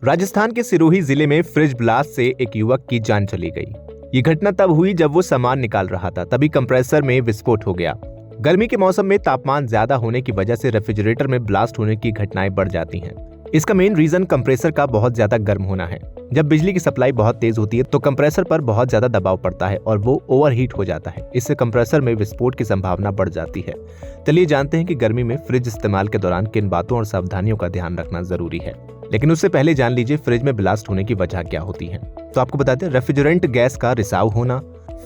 राजस्थान के सिरोही जिले में फ्रिज ब्लास्ट से एक युवक की जान चली गई। ये घटना तब हुई जब वो सामान निकाल रहा था, तभी कंप्रेसर में विस्फोट हो गया। गर्मी के मौसम में तापमान ज्यादा होने की वजह से रेफ्रिजरेटर में ब्लास्ट होने की घटनाएं बढ़ जाती हैं। इसका मेन रीजन कंप्रेसर का बहुत ज्यादा गर्म होना है। जब बिजली की सप्लाई बहुत तेज होती है तो कंप्रेसर पर बहुत ज्यादा दबाव पड़ता है और वो ओवरहीट हो जाता है। इससे कंप्रेसर में विस्फोट की संभावना बढ़ जाती है। चलिए जानते हैं कि गर्मी में फ्रिज इस्तेमाल के दौरान किन बातों और सावधानियों का ध्यान रखना जरूरी है। लेकिन उससे पहले जान लीजिए फ्रिज में ब्लास्ट होने की वजह क्या होती है। तो आपको बताते हैं, रेफ्रिजरेंट गैस का रिसाव होना,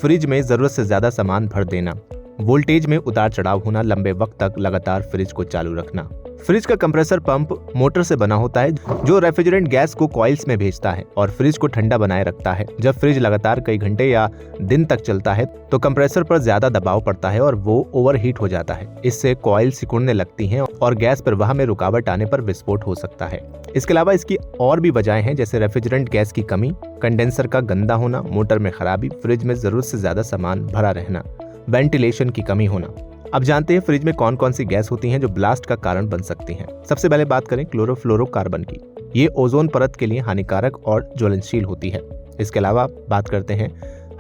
फ्रिज में जरूरत से ज्यादा सामान भर देना, वोल्टेज में उतार चढ़ाव होना, लंबे वक्त तक लगातार फ्रिज को चालू रखना। फ्रिज का कंप्रेसर पंप मोटर से बना होता है जो रेफ्रिजरेंट गैस को कॉइल्स में भेजता है और फ्रिज को ठंडा बनाए रखता है। जब फ्रिज लगातार कई घंटे या दिन तक चलता है तो कंप्रेसर पर ज्यादा दबाव पड़ता है और वो ओवरहीट हो जाता है। इससे कॉइल सिकुड़ने लगती हैं और गैस प्रवाह में रुकावट आने पर विस्फोट हो सकता है। इसके अलावा इसकी और भी वजहें हैं, जैसे रेफ्रिजरेंट गैस की कमी, कंडेंसर का गंदा होना, मोटर में खराबी, फ्रिज में जरूरत से ज्यादा सामान भरा रहना, वेंटिलेशन की कमी होना। अब जानते हैं फ्रिज में कौन कौन सी गैस होती हैं जो ब्लास्ट का कारण बन सकती हैं। सबसे पहले बात करें क्लोरोफ्लोरोकार्बन की। ये ओजोन परत के लिए हानिकारक और ज्वलनशील होती है। इसके अलावा बात करते हैं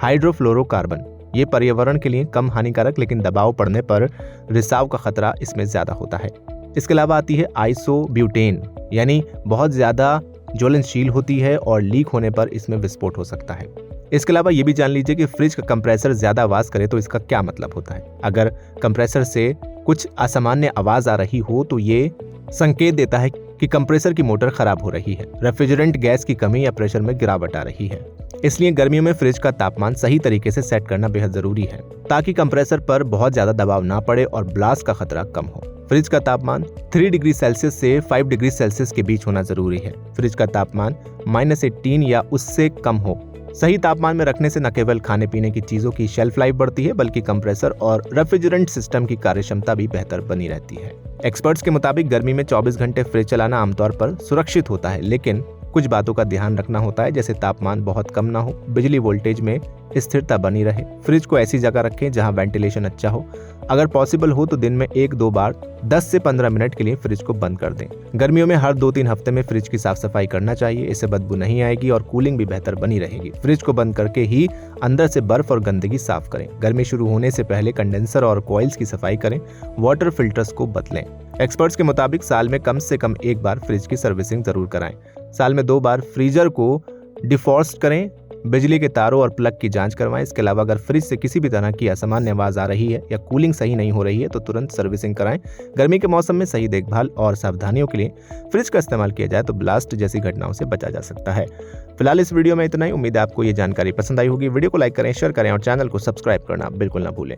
हाइड्रोफ्लोरोकार्बन। ये पर्यावरण के लिए कम हानिकारक, लेकिन दबाव पड़ने पर रिसाव का खतरा इसमें ज्यादा होता है। इसके अलावा आती है आइसोब्यूटेन, यानी बहुत ज्यादा ज्वलनशील होती है और लीक होने पर इसमें विस्फोट हो सकता है। इसके अलावा ये भी जान लीजिए कि फ्रिज का कंप्रेसर ज्यादा आवाज करे तो इसका क्या मतलब होता है। अगर कंप्रेसर से कुछ असामान्य आवाज आ रही हो तो ये संकेत देता है कि कंप्रेसर की मोटर खराब हो रही है, रेफ्रिजरेंट गैस की कमी या प्रेशर में गिरावट आ रही है। इसलिए गर्मियों में फ्रिज का तापमान सही तरीके से सेट करना बेहद जरूरी है ताकि कंप्रेसर पर बहुत ज्यादा दबाव ना पड़े और ब्लास्ट का खतरा कम हो। फ्रिज का तापमान 3 डिग्री सेल्सियस से 5 डिग्री सेल्सियस के बीच होना जरूरी है। फ्रिज का तापमान -18 या उससे कम हो। सही तापमान में रखने से न केवल खाने पीने की चीजों की शेल्फ लाइफ बढ़ती है, बल्कि कंप्रेसर और रेफ्रिजरेंट सिस्टम की कार्यक्षमता भी बेहतर बनी रहती है। एक्सपर्ट्स के मुताबिक गर्मी में 24 घंटे फ्रिज चलाना आमतौर पर सुरक्षित होता है, लेकिन कुछ बातों का ध्यान रखना होता है, जैसे तापमान बहुत कम ना हो, बिजली वोल्टेज में स्थिरता बनी रहे, फ्रिज को ऐसी जगह रखें जहां वेंटिलेशन अच्छा हो। अगर पॉसिबल हो तो दिन में 1-2 बार 10 से 15 मिनट के लिए फ्रिज को बंद कर दें। गर्मियों में हर 2-3 हफ्ते में फ्रिज की साफ सफाई करना चाहिए। इससे बदबू नहीं आएगी और कूलिंग भी बेहतर बनी रहेगी। फ्रिज को बंद करके ही अंदर से बर्फ और गंदगी साफ करें। गर्मी शुरू होने से पहले कंडेंसर और कॉइल्स की सफाई करें। वाटर फिल्टर्स को बदलें। एक्सपर्ट्स के मुताबिक साल में कम से कम 1 बार फ्रिज की सर्विसिंग जरूर कराएं। साल में 2 बार फ्रीजर को डिफ्रॉस्ट करें। बिजली के तारों और प्लग की जांच करवाएं। इसके अलावा अगर फ्रिज से किसी भी तरह की असामान्य आवाज आ रही है या कूलिंग सही नहीं हो रही है तो तुरंत सर्विसिंग कराएं। गर्मी के मौसम में सही देखभाल और सावधानियों के लिए फ्रिज का इस्तेमाल किया जाए तो ब्लास्ट जैसी घटनाओं से बचा जा सकता है। फिलहाल इस वीडियो में इतना ही। उम्मीद है आपको ये जानकारी पसंद आई होगी। वीडियो को लाइक करें, शेयर करें और चैनल को सब्सक्राइब करना बिल्कुल ना भूलें।